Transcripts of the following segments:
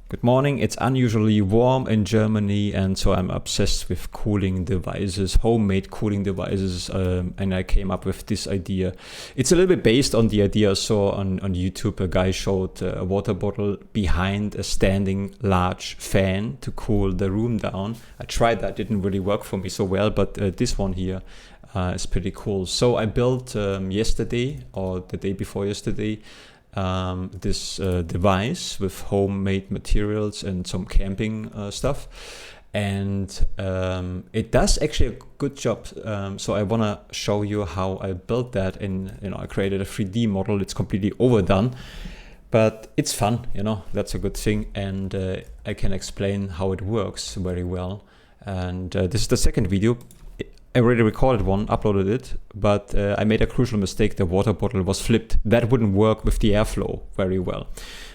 Good morning. It's unusually warm in Germany, and so I'm obsessed with cooling devices, homemade cooling devices, and I came up with this idea. It's a little bit based on the idea I saw on YouTube. A guy showed a water bottle behind a standing large fan to cool the room down. I tried that, didn't really work for me so well, but this one here is pretty cool. So I built yesterday or the day before yesterday this device with homemade materials and some camping stuff, and it does actually a good job. So I want to show you how I built that. I created a 3D model. It's completely overdone, but it's fun. That's a good thing, and I can explain how it works very well. And this is the second video. I already recorded one, uploaded it, but I made a crucial mistake. The water bottle was flipped. That wouldn't work with the airflow very well.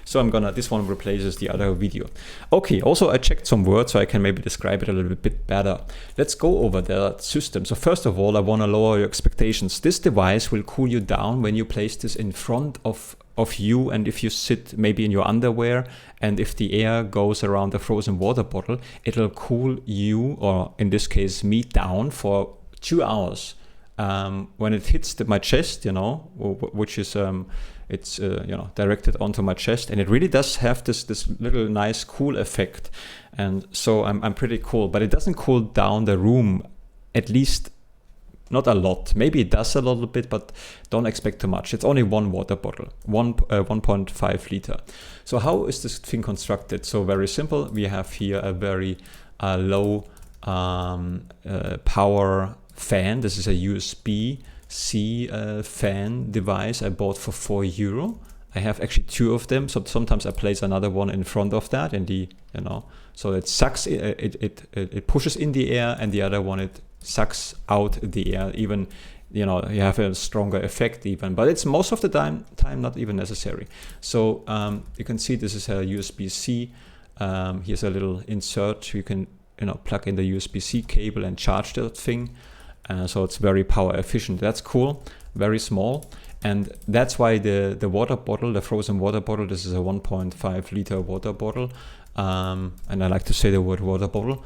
So this one replaces the other video. Okay, also I checked some words so I can maybe describe it a little bit better. Let's go over the system. So first of all, I want to lower your expectations. This device will cool you down when you place this in front of you, and if you sit maybe in your underwear, and if the air goes around the frozen water bottle, it'll cool you, or in this case me, down for 2 hours. When it hits my chest, which is it's directed onto my chest, and it really does have this little nice cool effect, and so I'm pretty cool. But it doesn't cool down the room, at least not a lot. Maybe it does a little bit, but don't expect too much. It's only one water bottle, 1.5 liter. So how is this thing constructed? So very simple. We have here a very low power fan. This is a USB-C fan device I bought for €4. I have actually 2 of them. So sometimes I place another one in front of that, and so it sucks. It pushes in the air, and the other one it sucks out the air. Even you have a stronger effect even, but it's most of the time not even necessary. So you can see this is a USB-C. Here's a little insert. You can plug in the USB-C cable and charge that thing. So it's very power efficient. That's cool. Very small. And that's why the water bottle, the frozen water bottle, this is a 1.5 liter water bottle. And I like to say the word water bottle.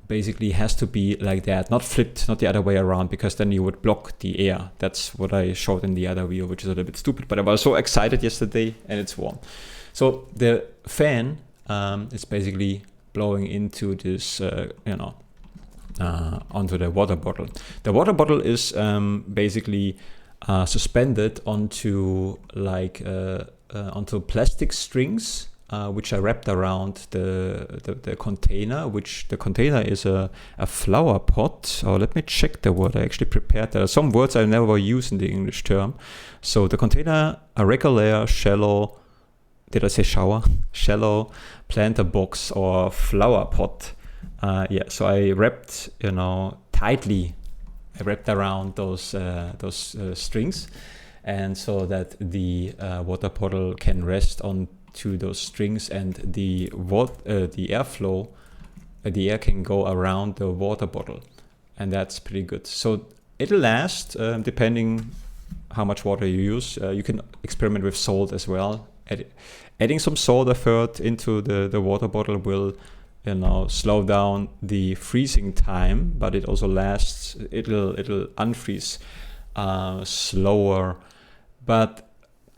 Basically has to be like that, not flipped, not the other way around, because then you would block the air. That's what I showed in the other video, which is a little bit stupid, but I was so excited yesterday, and it's warm. So the fan is basically blowing into this, onto the water bottle. The water bottle is basically suspended onto onto plastic strings, which are wrapped around the container, which the container is a flower pot. Or let me check the word. I actually prepared. There are some words I never use in the English term. So the container, a regular shallow, did I say shower? Shallow planter box or flower pot. So I wrapped, tightly. I wrapped around those strings, and so that the water bottle can rest on to those strings, and the airflow, the air can go around the water bottle, and that's pretty good. So it'll last depending how much water you use. You can experiment with salt as well. Adding some salt effort into the water bottle will slow down the freezing time, but it also lasts. It'll unfreeze slower, but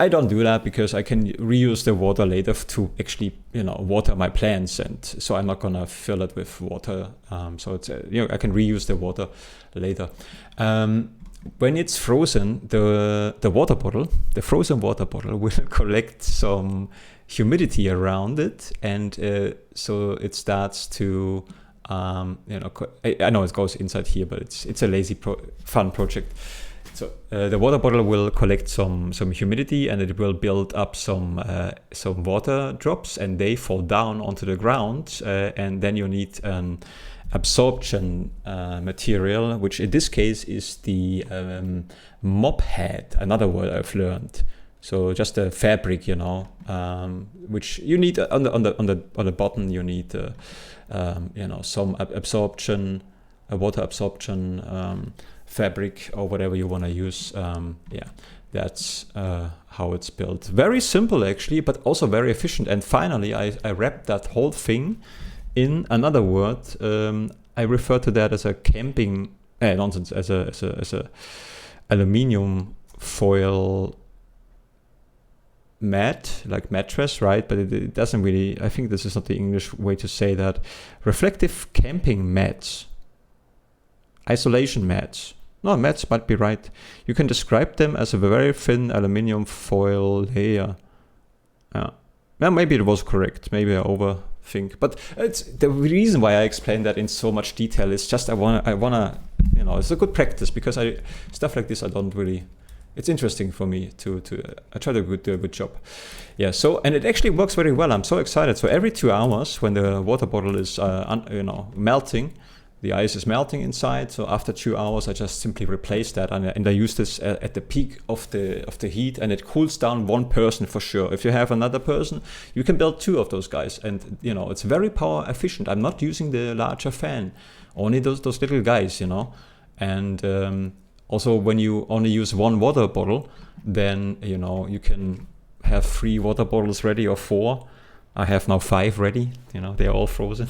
I don't do that because I can reuse the water later to actually, water my plants, and so I'm not gonna fill it with water. So it's I can reuse the water later. When it's frozen, the frozen water bottle will collect some humidity around it, and so it starts to, I know it goes inside here, but it's a lazy fun project. So the water bottle will collect some humidity, and it will build up some water drops, and they fall down onto the ground, and then you need an absorption material, which in this case is the mop head, another word I've learned. So just a fabric, which you need on the bottom. You need some absorption, water absorption fabric, or whatever you want to use. That's how it's built. Very simple actually, but also very efficient. And finally, I wrapped that whole thing in another word. I refer to that as a camping nonsense, as a aluminium foil mat, like mattress, right? But it doesn't really, I think this is not the English way to say that. Reflective camping mats, isolation mats. No, mats might be right. You can describe them as a very thin aluminium foil layer. Well, maybe it was correct. Maybe I overthink. But it's the reason why I explain that in so much detail is just I wanna, you know, it's a good practice because stuff like this I don't really. It's interesting for me to I try to do a good job. Yeah. So and it actually works very well. I'm so excited. So every 2 hours when the water bottle is melting. The ice is melting inside, so after 2 hours, I just simply replace that, and I use this at the peak of the heat, and it cools down one person for sure. If you have another person, you can build 2 of those guys, and you know it's very power efficient. I'm not using the larger fan, only those little guys, you know. And also, when you only use 1 water bottle, then you know you can have 3 water bottles ready or 4. I have now 5 ready. You know, they're all frozen.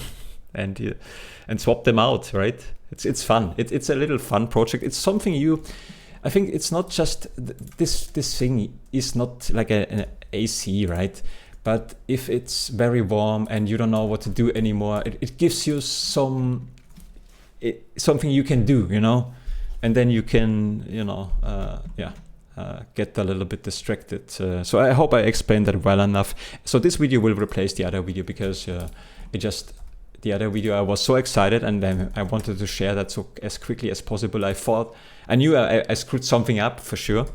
And swap them out, right? It's fun. It's a little fun project. It's something I think it's not just this thing is not like an AC, right? But if it's very warm and you don't know what to do anymore, it gives you something you can do, you know, and then you can, you know, get a little bit distracted. So I hope I explained that well enough. So this video will replace the other video because the other video I was so excited and then I wanted to share that as quickly as possible. I knew I screwed something up for sure.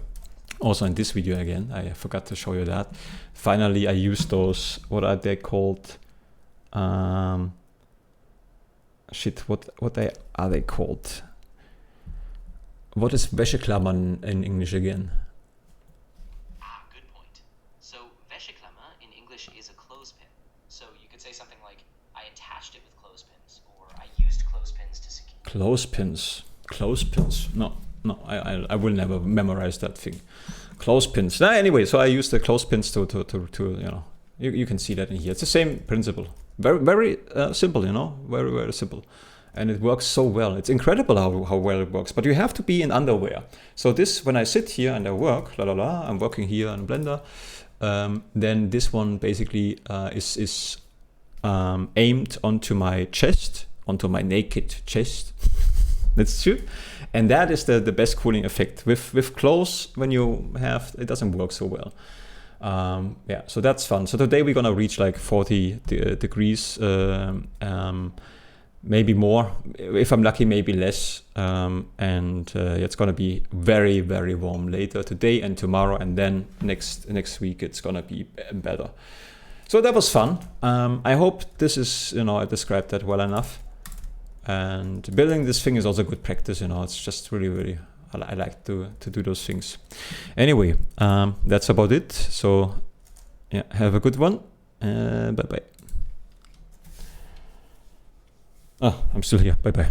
Also in this video again, I forgot to show you that. Finally, I used those, what are they called? What are they called? What is Wäscheklammern in English again? Good point. So Wäscheklammer in English is a clothespin. So you could say something like, I attached it with clothespins, or I used clothespins to secure. Clothespins. No, I will never memorize that thing. Clothespins. Anyway, so I use the clothespins to you know, you can see that in here. It's the same principle. Very, very simple, you know, very, very simple. And it works so well. It's incredible how well it works. But you have to be in underwear. So this, when I sit here and I work, I'm working here in Blender, then this one basically is aimed onto my chest, onto my naked chest. That's true. And that is the best cooling effect. With clothes, when you have, it doesn't work so well. Yeah, so that's fun. So today we're gonna reach like 40 degrees, maybe more. If I'm lucky, maybe less. It's gonna be very, very warm later today and tomorrow, and then next week it's gonna be better. So that was fun. I hope this is, you know, I described that well enough. And building this thing is also good practice, you know, it's just really, really, I like to do those things. Anyway, that's about it. So yeah, have a good one. Bye-bye. I'm still here. Bye-bye.